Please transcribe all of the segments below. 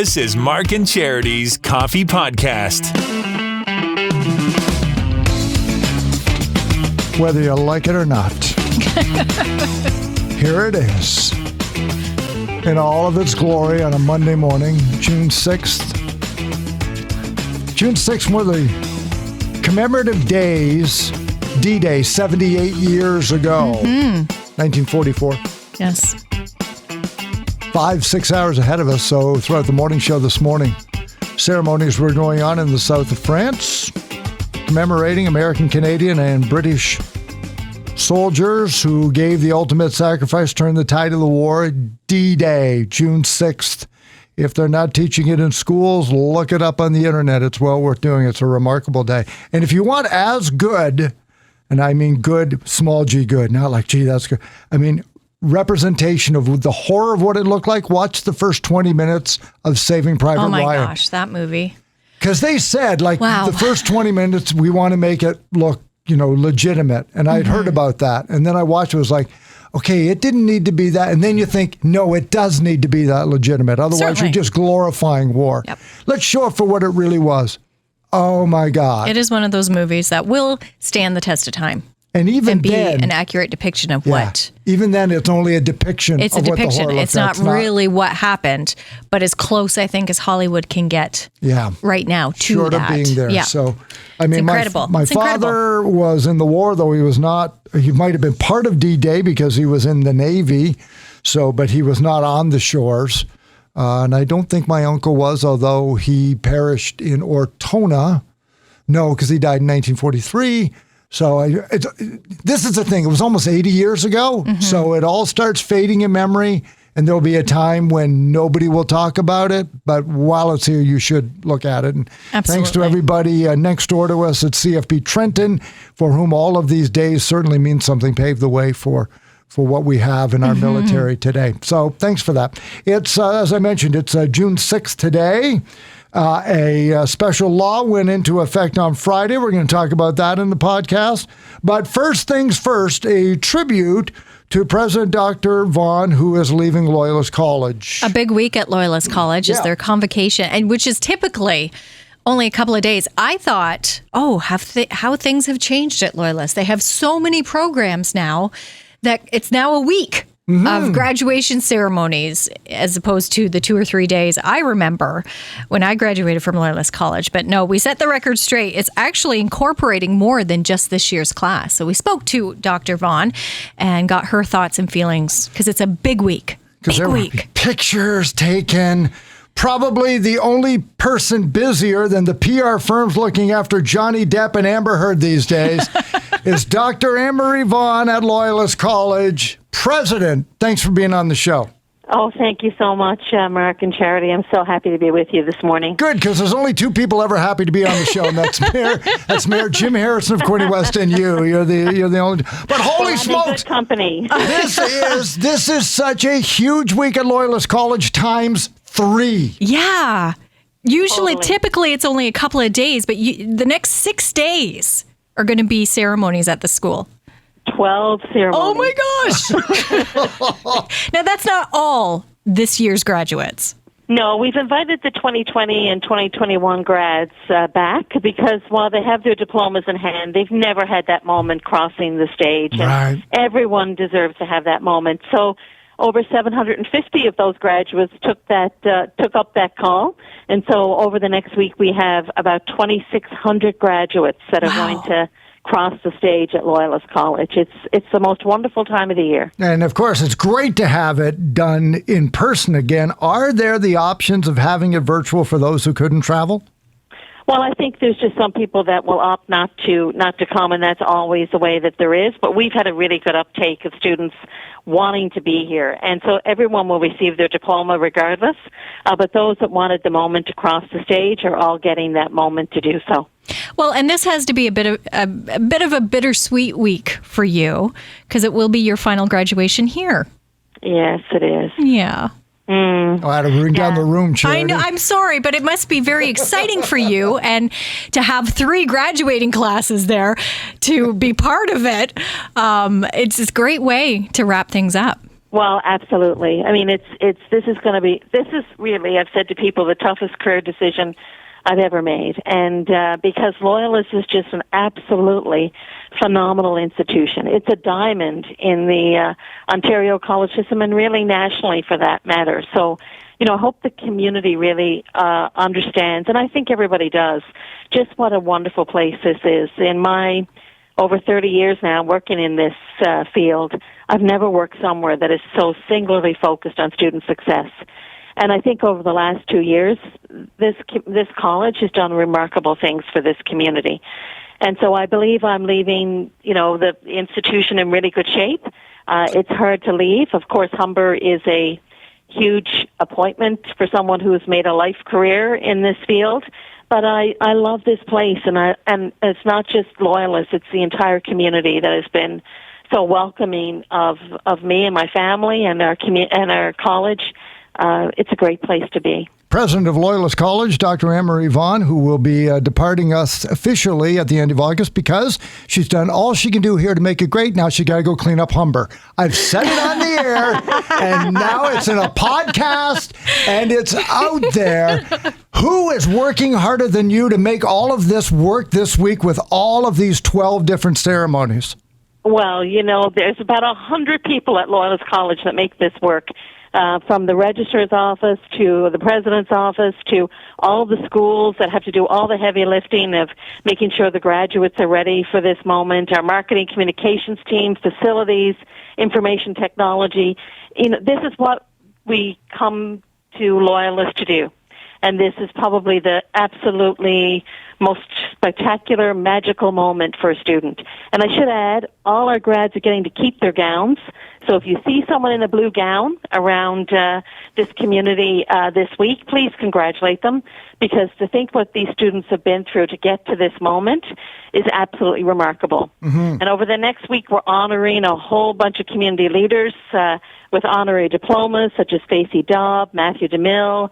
This is Mark and Charity's Coffee Podcast. Whether you like it or not, here it is. In all of its glory on a Monday morning, June 6th. June 6th, one of the commemorative days, D-Day, 78 years ago, 1944. Yes. 5-6 hours ahead of us, so throughout the morning show this morning, ceremonies were going on in the south of France, commemorating American, Canadian, and British soldiers who gave the ultimate sacrifice, turned the tide of the war. D-Day, June 6th. If they're not teaching it in schools, look it up on the internet. It's well worth doing. It's a remarkable day. And if you want as good, and I mean good, small g good, not like, gee, that's good. I mean, representation of the horror of what it looked like, watch the first 20 minutes of Saving Private Ryan. Oh my gosh, that movie. Because they said, like, wow. The first 20 minutes, we want to make it look, legitimate. And I'd heard about that. And then I watched it, was like, okay, it didn't need to be that. And then you think, no, it does need to be that legitimate. Otherwise, Certainly. You're just glorifying war. Yep. Let's show it for what it really was. Oh my God. It is one of those movies that will stand the test of time. And even be then, an accurate depiction of what. Even then, it's only a depiction. It's of a what the depiction. horror It's looks not like. really what happened, but as close, I think, as Hollywood can get right now to short that. of being there. Yeah. So, I mean, It's incredible. my father was in the war, though he was not. He might have been part of D-Day because he was in the Navy. But he was not on the shores. And I don't think my uncle was, although he perished in Ortona. No, because he died in 1943. So this is the thing. It was almost 80 years ago. So it all starts fading in memory. And there'll be a time when nobody will talk about it. But while it's here, you should look at it. And thanks to everybody next door to us at CFB Trenton, for whom all of these days certainly mean something, paved the way for what we have in our military today. So thanks for that. It's, as I mentioned, it's June 6th today. A special law went into effect on Friday. We're going to talk about that in the podcast. But first things first, a tribute to President Dr. Vaughn, who is leaving Loyalist College. A big week at Loyalist College is their convocation, and which is typically only a couple of days. I thought, how things have changed at Loyalist. They have so many programs now that it's now a week of graduation ceremonies as opposed to the 2 or 3 days I remember when I graduated from Loyalist College. But no, we set the record straight. It's actually incorporating more than just this year's class. So we spoke to Dr. Vaughn and got her thoughts and feelings because it's a big week. Because there will be pictures taken. Probably the only person busier than the PR firms looking after Johnny Depp and Amber Heard these days is Dr. Marie Vaughan at Loyalist College. President, thanks for being on the show. Oh, thank you so much, Mark and Charity. I'm so happy to be with you this morning. Good, because there's only 2 people ever happy to be on the show, and that's Mayor Jim Harrison of Corning West and you. You're the only. But holy smokes, good company. This is such a huge week at Loyalist College times 3. Yeah. Usually, typically, it's only a couple of days, but the next 6 days are going to be ceremonies at the school. 12 ceremonies. Oh my gosh. Now, that's not all this year's graduates. No, we've invited the 2020 and 2021 grads back because while they have their diplomas in hand, they've never had that moment crossing the stage. Right. And everyone deserves to have that moment. So over 750 of those graduates took up that call. And so over the next week, we have about 2,600 graduates that are going to cross the stage at Loyalist College. It's the most wonderful time of the year. And of course, it's great to have it done in person again. Are there the options of having it virtual for those who couldn't travel? Well, I think there's just some people that will opt not to come, and that's always the way that there is. But we've had a really good uptake of students wanting to be here, and so everyone will receive their diploma regardless. But those that wanted the moment to cross the stage are all getting that moment to do so. Well, and this has to be a bit of a bittersweet week for you because it will be your final graduation here. Yes, it is. Yeah. Oh, I had to bring down the room, Charity. I know. I'm sorry, but it must be very exciting for you, and to have 3 graduating classes there to be part of it. It's a great way to wrap things up. Well, absolutely. I mean, this is really, I've said to people, the toughest career decision I've ever made. And because Loyalist is just an absolutely phenomenal institution. It's a diamond in the Ontario college system and really nationally for that matter. So, I hope the community really understands, and I think everybody does, just what a wonderful place this is. In my over 30 years now working in this field, I've never worked somewhere that is so singularly focused on student success. And I think over the last 2 years, this college has done remarkable things for this community. And so I believe I'm leaving, the institution in really good shape. It's hard to leave. Of course, Humber is a huge appointment for someone who has made a life career in this field. But I love this place, and it's not just Loyalists, it's the entire community that has been so welcoming of me and my family and our college. It's a great place to be. President of Loyalist College, Dr. Marie Vaughan, who will be departing us officially at the end of August because she's done all she can do here to make it great. Now she got to go clean up Humber. I've said it on the air, and now it's in a podcast, and it's out there. Who is working harder than you to make all of this work this week with all of these 12 different ceremonies? Well, there's about 100 people at Loyalist College that make this work. From the registrar's office to the president's office to all the schools that have to do all the heavy lifting of making sure the graduates are ready for this moment, our marketing communications team, facilities, information technology. This is what we come to Loyalist to do. And this is probably the absolutely most spectacular, magical moment for a student. And I should add, all our grads are getting to keep their gowns. So if you see someone in a blue gown around this community this week, please congratulate them, because to think what these students have been through to get to this moment is absolutely remarkable. Mm-hmm. And over the next week, we're honoring a whole bunch of community leaders with honorary diplomas, such as Stacey Dobb, Matthew DeMille,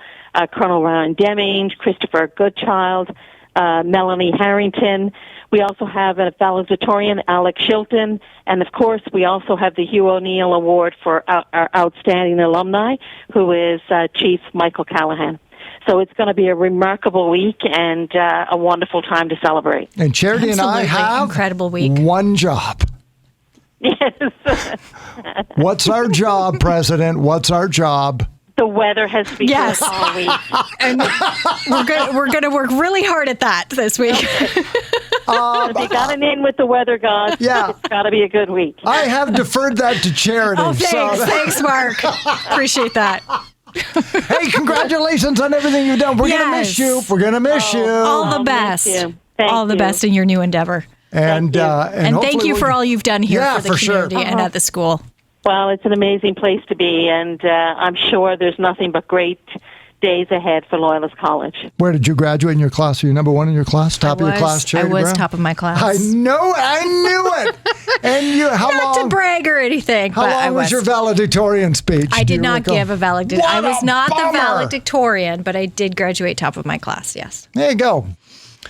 Colonel Ryan Deming, Christopher Goodchild, Melanie Harrington. We also have a valedictorian, Alex Shilton, and of course we also have the Hugh O'Neill Award for our outstanding alumni, who is Chief Michael Callahan. So it's going to be a remarkable week and a wonderful time to celebrate. And Charity and I have incredible week. One job. Yes. What's our job, President? What's our job? The weather has been good all week. And we're going to work really hard at that this week. If you got an in with the weather gods, it's got to be a good week. I have deferred that to Charity. Oh, thanks. Thanks, Mark. Appreciate that. Hey, congratulations on everything you've done. We're going to miss you. We're going to miss you. All the best. All the best in your new endeavor. And thank you for all you've done here for the community and at the school. Well, it's an amazing place to be, and I'm sure there's nothing but great days ahead for Loyalist College. Where did you graduate in your class? Were you number one in your class? Top of your class, Charity I was Brown? top of my class. I knew it. And Not to brag or anything. How long was your valedictorian speech? I did not give a valedictorian. I was not the bummer. valedictorian, but I did graduate top of my class, yes. There you go.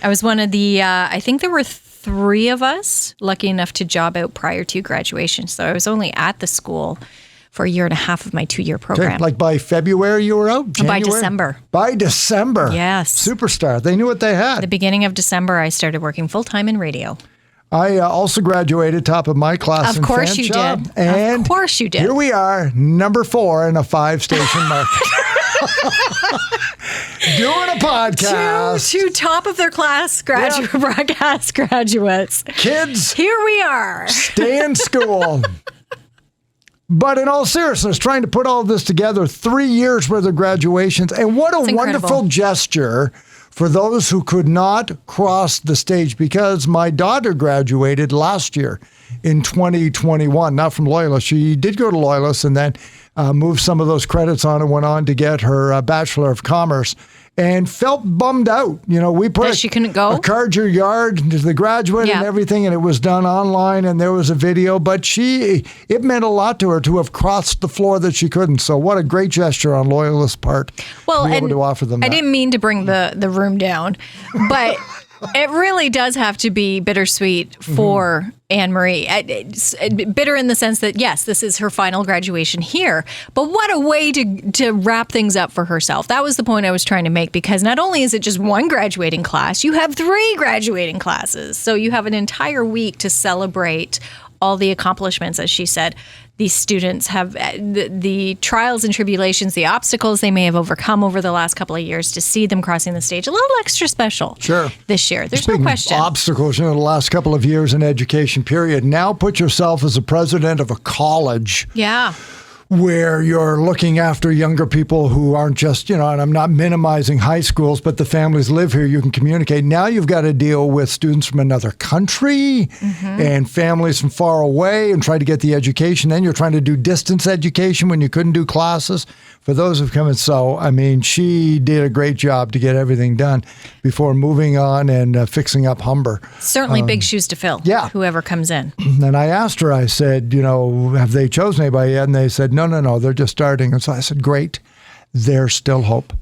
I was one of the, I think there were 3 of us lucky enough to job out prior to graduation. So I was only at the school for a year and a half of my 2-year program. Okay. Like by February you were out? January? By December. By December. Yes. Superstar. They knew what they had. At the beginning of December, I started working full-time in radio. I also graduated top of my class in Of course you Fanshawe, did. And of course you did. Here we are, number 4 in a 5-station market. Doing a podcast. Two top of their class broadcast graduates. Kids. Here we are. Stay in school. But in all seriousness, trying to put all this together, 3 years worth of graduations. And what a wonderful gesture for those who could not cross the stage, because my daughter graduated last year in 2021, not from Loyalist. She did go to Loyalist and then moved some of those credits on and went on to get her Bachelor of Commerce, and felt bummed out. We put she couldn't go? a card your yard to the graduate and everything, and it was done online, and there was a video, but it meant a lot to her to have crossed the floor that she couldn't. So what a great gesture on Loyalist's part to be able to offer them that. I didn't mean to bring the room down, but It really does have to be bittersweet for Anne Marie. It's bitter in the sense that, yes, this is her final graduation here, but what a way to wrap things up for herself. That was the point I was trying to make, because not only is it just one graduating class, you have 3 graduating classes. So you have an entire week to celebrate all the accomplishments, as she said. These students have the trials and tribulations, the obstacles they may have overcome over the last couple of years, to see them crossing the stage a little extra special this year. There's no question. Obstacles in the last couple of years in education, period. Now put yourself as a president of a college. Yeah. Where you're looking after younger people who aren't just, and I'm not minimizing high schools, but the families live here, you can communicate. Now you've got to deal with students from another country and families from far away and try to get the education. Then you're trying to do distance education when you couldn't do classes for those who've come in. So, she did a great job to get everything done before moving on and fixing up Humber. Certainly big shoes to fill. Yeah. Whoever comes in. And I asked her, I said, have they chosen anybody yet? And they said, no, they're just starting. And so I said, great, there's still hope.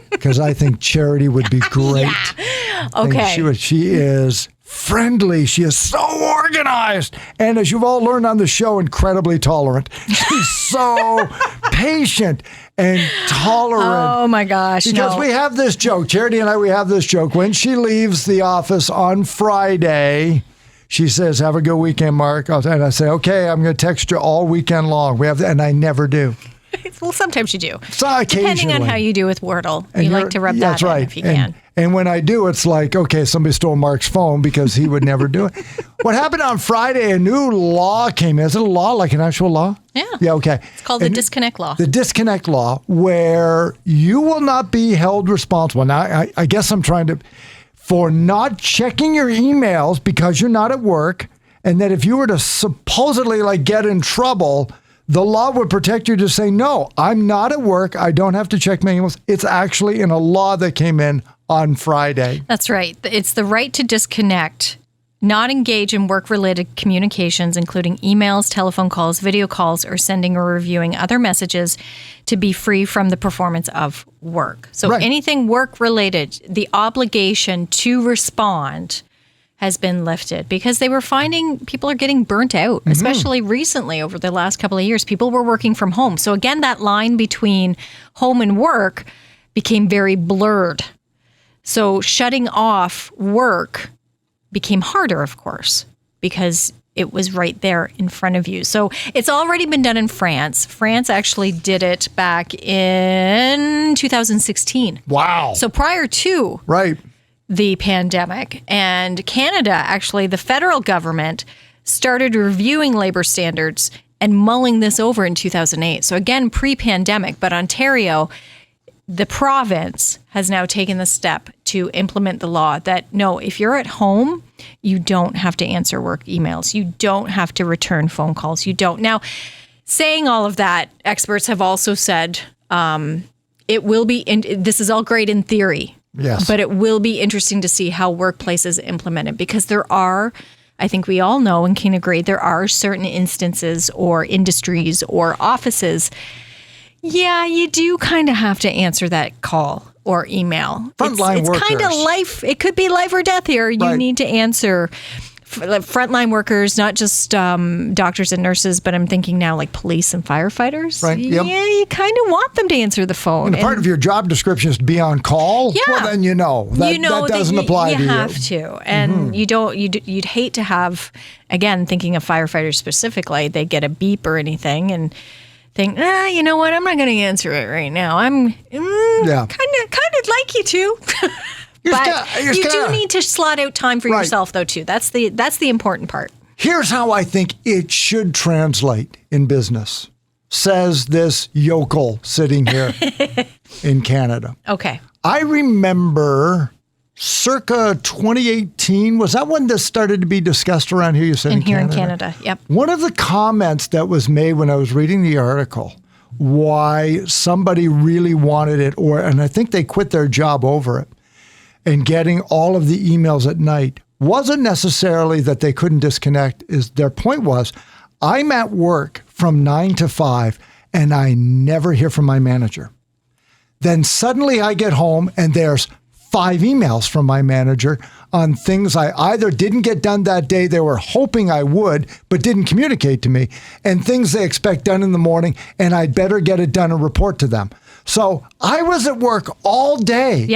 Because I think Charity would be great. Yeah. Okay. She is friendly. She is so organized. And as you've all learned on the show, incredibly tolerant. She's so patient and tolerant. Oh, my gosh. Because we have this joke. Charity and we have this joke. When she leaves the office on Friday, she says, have a good weekend, Mark. And I say, okay, I'm going to text you all weekend long. And I never do. Well, sometimes you do. So depending on how you do with Wordle. You like to rub that in if you can. And when I do, it's like, okay, somebody stole Mark's phone because he would never do it. What happened on Friday, a new law came in. Is it a law, like an actual law? Yeah. Yeah, okay. It's called the disconnect law. The disconnect law, where you will not be held responsible. Now, I guess I'm trying to... for not checking your emails because you're not at work, and that if you were to supposedly get in trouble, the law would protect you to say, no, I'm not at work. I don't have to check my emails. It's actually in a law that came in on Friday. That's right. It's the right to disconnect, not engage in work-related communications, including emails, telephone calls, video calls, or sending or reviewing other messages, to be free from the performance of work. So anything work-related, the obligation to respond has been lifted, because they were finding people are getting burnt out, especially recently over the last couple of years. People were working from home. So again, that line between home and work became very blurred. So shutting off work became harder, of course, because it was right there in front of you. So it's already been done in France. France actually did it back in 2016. Wow. So prior to the pandemic. And Canada, actually, the federal government started reviewing labor standards and mulling this over in 2008. So again, pre-pandemic, but Ontario, the province, has now taken the step to implement the law that, no, if you're at home, you don't have to answer work emails. You don't have to return phone calls. You don't. Now, saying all of that, experts have also said it will be, this is all great in theory, but it will be interesting to see how workplaces implement it, because there are, I think we all know and can agree, there are certain instances or industries or offices. Yeah, you do kind of have to answer that call or email. Frontline workers. It's kind of life. It could be life or death here. You need to answer. Frontline workers, not just doctors and nurses, but I'm thinking now like police and firefighters. Right. Yep. Yeah, you kind of want them to answer the phone. And part of your job description is to be on call. Yeah. Well, then that doesn't apply to you. You have to, and you don't. You'd hate to have, again, thinking of firefighters specifically, they get a beep or anything and think, you know what? I'm not going to answer it right now. I'm kind of like you to. But you do need to slot out time for yourself, though, too. That's the important part. Here's how I think it should translate in business, says this yokel sitting here in Canada. Okay. I remember circa 2018, was that when this started to be discussed around here? You said in Canada, yep. One of the comments that was made when I was reading the article, why somebody really wanted it, and I think they quit their job over it, and getting all of the emails at night, wasn't necessarily that they couldn't disconnect. Their point was, I'm at work from 9 to 5 and I never hear from my manager. Then suddenly I get home and there's 5 emails from my manager on things I either didn't get done that day they were hoping I would, but didn't communicate to me, and things they expect done in the morning, and I'd better get it done and report to them. So I was at work all day,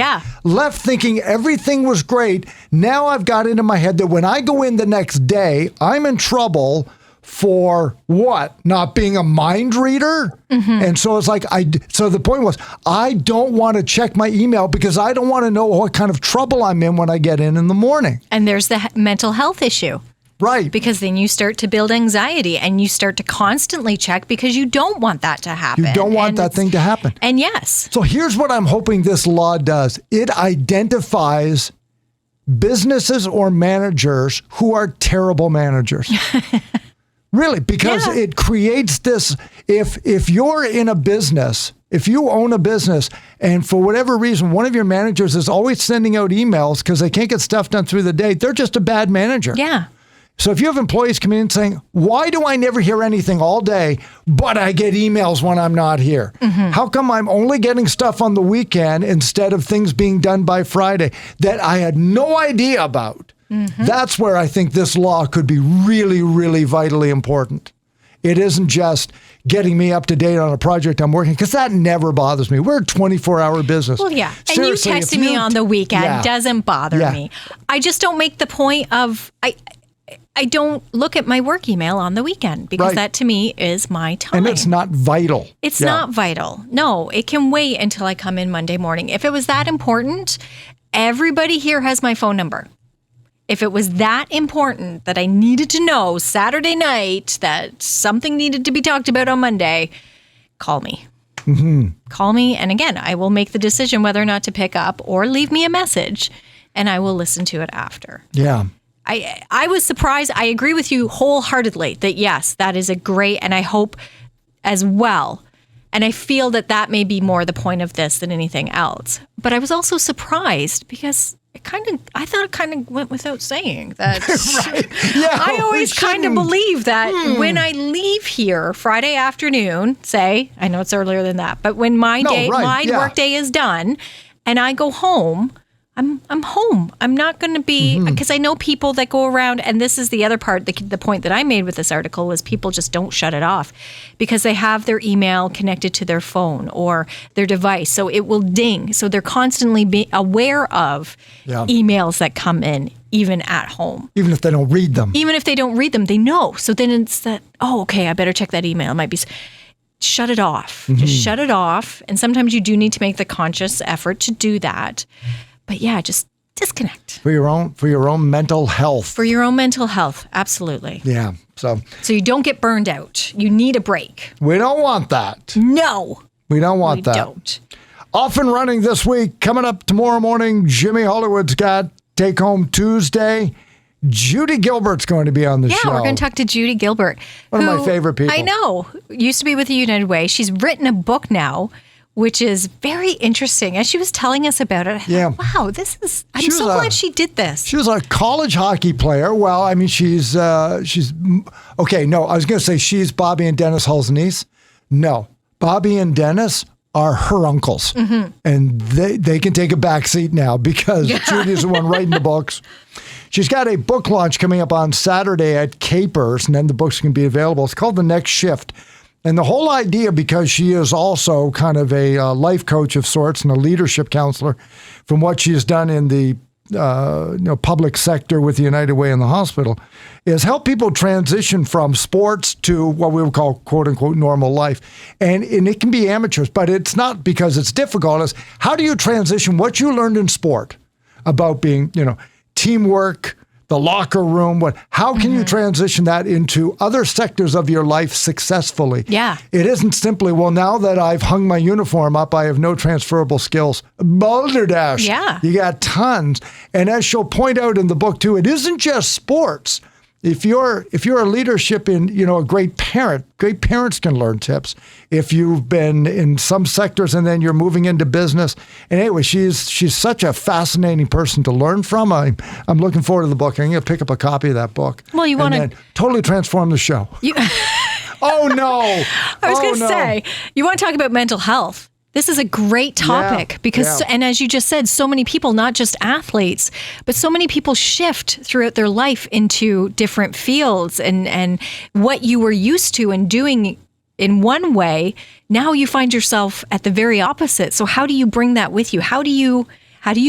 left thinking everything was great. Now I've got it in my head that when I go in the next day, I'm in trouble for what? Not being a mind reader? And so it's like, so the point was, I don't want to check my email because I don't want to know what kind of trouble I'm in when I get in the morning. And there's the mental health issue. Right. Because then you start to build anxiety and you start to constantly check because you don't want that to happen. You don't want that thing to happen. And yes. So here's what I'm hoping this law does. It identifies businesses or managers who are terrible managers. Really, because it creates this, if you're in a business, if you own a business and for whatever reason, one of your managers is always sending out emails because they can't get stuff done through the day, they're just a bad manager. Yeah. So if you have employees coming in saying, why do I never hear anything all day, but I get emails when I'm not here? How come I'm only getting stuff on the weekend instead of things being done by Friday that I had no idea about? That's where I think this law could be really, really vitally important. It isn't just getting me up to date on a project I'm working, because that never bothers me. We're a 24-hour business. Well, yeah. Seriously, and you texting me on the weekend doesn't bother me. I just don't make the point of, I don't look at my work email on the weekend because that to me is my time. And it's not vital. It's not vital. No, it can wait until I come in Monday morning. If it was that important, everybody here has my phone number. If it was that important that I needed to know Saturday night that something needed to be talked about on Monday, call me. Call me. And again, I will make the decision whether or not to pick up or leave me a message, and I will listen to it after. Yeah. I was surprised. I agree with you wholeheartedly that yes, that is a great, and I hope as well. And I feel that that may be more the point of this than anything else. But I was also surprised because I thought it kind of went without saying that. I always kind of believe that when I leave here Friday afternoon, say, I know it's earlier than that, but when my work day is done and I go home, I'm home. I'm not going to be, because I know people that go around, and this is the other part, the point that I made with this article was people just don't shut it off because they have their email connected to their phone or their device. So it will ding. So they're constantly be aware of emails that come in, even at home. Even if they don't read them. Even if they don't read them, they know. So then it's that, oh, okay, I better check that email. It might be, shut it off. Just shut it off. And sometimes you do need to make the conscious effort to do that. But yeah, just disconnect. For your own mental health. For your own mental health, absolutely. Yeah. So you don't get burned out. You need a break. We don't want that. No. We don't want that. We don't. Off and running this week. Coming up tomorrow morning, Jimmy Hollywood's got Take Home Tuesday. Judy Gilbert's going to be on the show. Yeah, we're going to talk to Judy Gilbert. One of my favorite people. I know. Used to be with the United Way. She's written a book now, which is very interesting. As she was telling us about it, I thought, wow, I'm so glad she did this. She was a college hockey player. Well, I mean, she's okay, no, I was going to say she's Bobby and Dennis Hull's niece. No, Bobby and Dennis are her uncles. And they can take a back seat now because Judy's the one writing the books. She's got a book launch coming up on Saturday at Capers, and then the books can be available. It's called The Next Shift. And the whole idea, because she is also kind of a life coach of sorts and a leadership counselor from what she has done in the public sector with the United Way and the hospital, is help people transition from sports to what we would call, quote unquote, normal life. And it can be amateurs, but it's not because it's difficult. It's how do you transition what you learned in sport about being, teamwork, the locker room, how can you transition that into other sectors of your life successfully? Yeah. It isn't simply, well, now that I've hung my uniform up, I have no transferable skills. Balderdash. Yeah. You got tons. And as she'll point out in the book too, it isn't just sports. If you're a leadership in, a great parents can learn tips. If you've been in some sectors and then you're moving into business. And anyway, she's such a fascinating person to learn from. I'm looking forward to the book. I'm going to pick up a copy of that book. Well, you want to totally transform the show. Oh no! I was going to say, you want to talk about mental health. This is a great topic because, and as you just said, so many people, not just athletes, but so many people shift throughout their life into different fields, and what you were used to and doing in one way, now you find yourself at the very opposite. So how do you bring that with you? How do you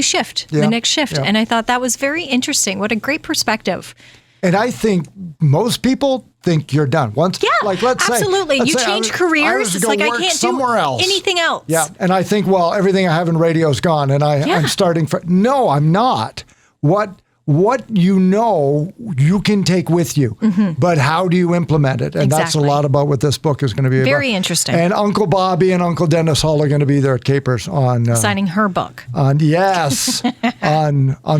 shift the next shift? And I thought that was very interesting. What a great perspective. And I think most people think you're done. Once, let's absolutely. Say, you change careers. It's like I can't do anything else. Yeah, and I think, well, everything I have in radio is gone, and I'm starting from. No, I'm not. What you can take with you, but how do you implement it? And that's a lot about what this book is going to be about. Very interesting. And Uncle Bobby and Uncle Dennis Hall are going to be there at Capers on signing her book. On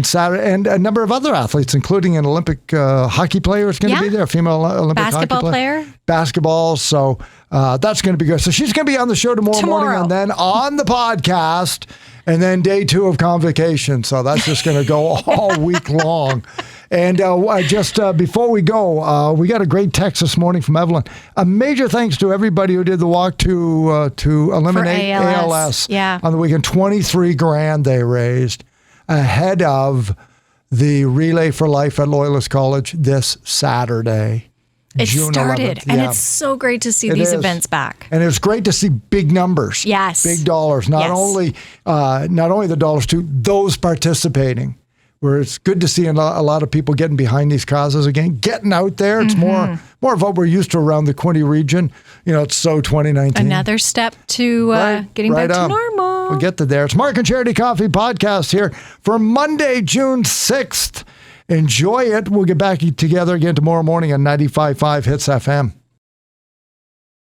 Saturday, and a number of other athletes, including an Olympic hockey player, is going to be there. Female Olympic basketball hockey player. Basketball. So that's going to be good. So she's going to be on the show tomorrow morning, and then on the podcast. And then day 2 of convocation. So that's just going to go all week long. And just before we go, we got a great text this morning from Evelyn. A major thanks to everybody who did the walk to eliminate ALS on the weekend. $23,000 they raised ahead of the Relay for Life at Loyalist College this Saturday. It June started, 11th. and it's so great to see these events back. And it's great to see big numbers. Yes. Big dollars. Not only the dollars to those participating, where it's good to see a lot of people getting behind these causes again, getting out there. It's more of what we're used to around the Quinte region. It's so 2019. Another step to getting back to normal. We'll get to there. It's Mark and Charity Coffee Podcast here for Monday, June 6th. Enjoy it. We'll get back together again tomorrow morning on 95.5 Hits FM.